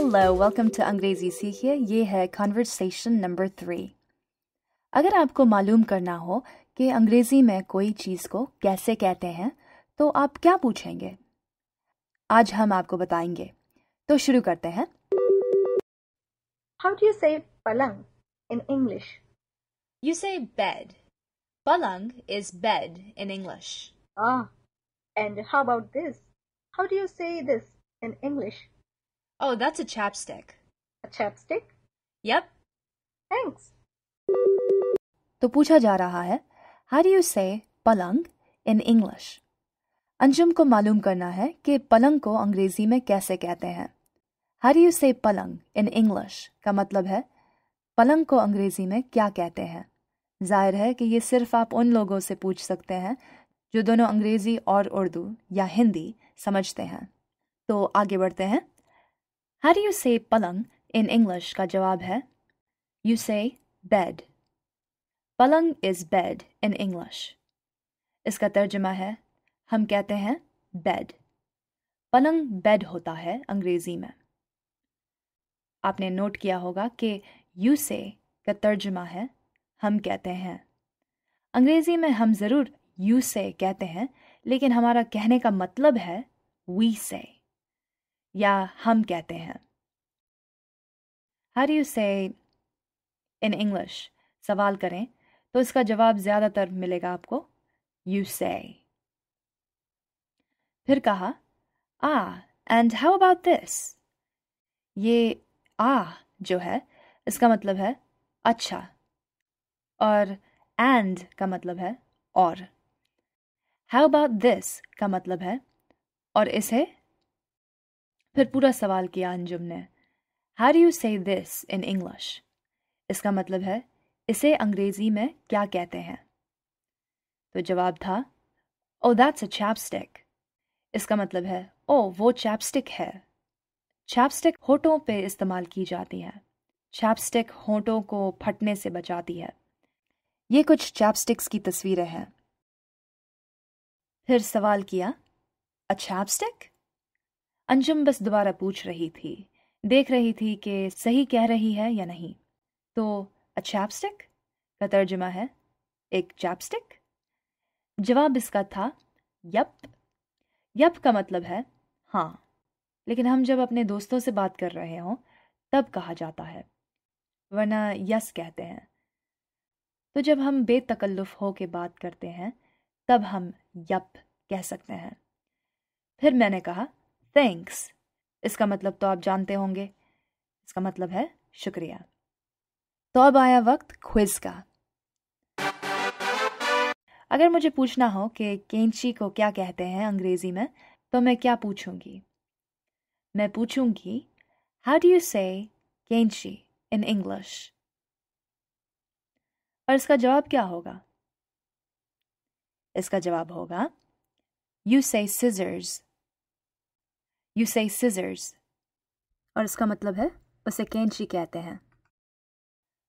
Hello, welcome to अंग्रेजी सीखिए। ये है कन्वर्सेशन नंबर 3। अगर आपको मालूम करना हो कि अंग्रेजी में कोई चीज़ को कैसे कहते हैं तो आप क्या पूछेंगे? आज हम आपको बताएंगे। तो शुरू करते हैं। How do you say palang in English? You say bed. Palang is bed in English. Ah, and how about this? How do you say this in English? Oh, that's a chapstick. A chapstick? Yep. Thanks. तो पूछा जा रहा है, How do you say पलंग in English? Anjum को मालूम करना है कि पलंग को अंग्रेजी में कैसे कहते हैं। How do you say पलंग in English का मतलब है पलंग को अंग्रेजी में क्या कहते हैं। जाहिर है कि ये सिर्फ आप उन लोगों से पूछ सकते हैं जो दोनों अंग्रेजी और उर्दू या हिंदी समझते हैं। तो आगे बढ़ते हैं। How do you say पलंग in English का जवाब है You say bed. पलंग is bed in English. इसका तर्जुमा है हम कहते हैं bed. पलंग बेड होता है अंग्रेजी में। आपने नोट किया होगा कि you say का तर्जुमा है हम कहते हैं। अंग्रेजी में हम ज़रूर you say कहते हैं, लेकिन हमारा कहने का मतलब है we say या हम कहते हैं। How do you say in English? सवाल करें तो इसका जवाब ज़्यादातर मिलेगा आपको you say। फिर कहा and how about this? ये जो है इसका मतलब है अच्छा और and का मतलब है और। How about this का मतलब है और इसे। फिर पूरा सवाल किया अंजुम ने How do you say this in English? इसका मतलब है इसे अंग्रेजी में क्या कहते हैं। तो जवाब था Oh, that's a chapstick. इसका मतलब है वो चैपस्टिक है। चैपस्टिक होठों पे इस्तेमाल की जाती है। चैपस्टिक होठों को फटने से बचाती है। ये कुछ चैपस्टिक्स की तस्वीरें हैं। फिर सवाल किया A chapstick? अंजुम बस दोबारा पूछ रही थी, देख रही थी कि सही कह रही है या नहीं। तो A chapstick का तर्जुमा है एक चैपस्टिक। जवाब इसका था यप का मतलब है हाँ, लेकिन हम जब अपने दोस्तों से बात कर रहे हों तब कहा जाता है, वरना यस कहते हैं। तो जब हम बेतकल्लुफ़ हो के बात करते हैं तब हम यप कह सकते हैं। फिर मैंने कहा थैंक्स। इसका मतलब तो आप जानते होंगे, इसका मतलब है शुक्रिया। तो अब आया वक्त क्विज का। अगर मुझे पूछना हो कि कैंची को क्या कहते हैं अंग्रेजी में तो मैं क्या पूछूंगी? मैं पूछूंगी How do you say कैंची in English? और इसका जवाब क्या होगा? इसका जवाब होगा You say scissors. You say scissors. और इसका मतलब है उसे कैंची कहते हैं।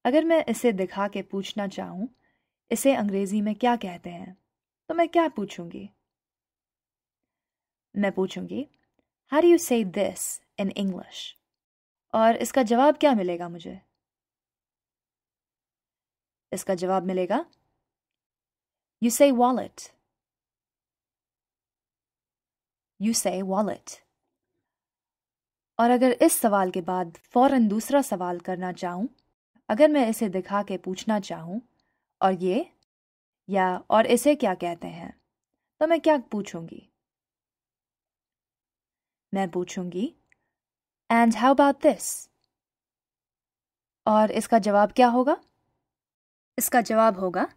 अगर मैं इसे दिखा के पूछना चाहूँ इसे अंग्रेजी में क्या कहते हैं तो मैं क्या पूछूंगी? मैं पूछूंगी How do you say this in English? और इसका जवाब क्या मिलेगा मुझे? इसका जवाब मिलेगा You say wallet. You say wallet. और अगर इस सवाल के बाद फौरन दूसरा सवाल करना चाहूँ, अगर मैं इसे दिखा के पूछना चाहूँ और ये या और इसे क्या कहते हैं तो मैं क्या पूछूंगी? मैं पूछूंगी And how about this? और इसका जवाब क्या होगा? इसका जवाब होगा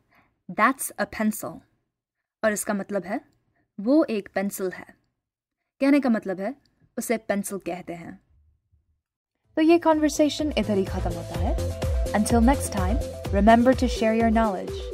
That's a pencil. और इसका मतलब है वो एक पेंसिल है। कहने का मतलब है उसे पेंसिल कहते हैं। तो ये कॉन्वर्सेशन इधर ही खत्म होता है। Until next time, remember to share your knowledge.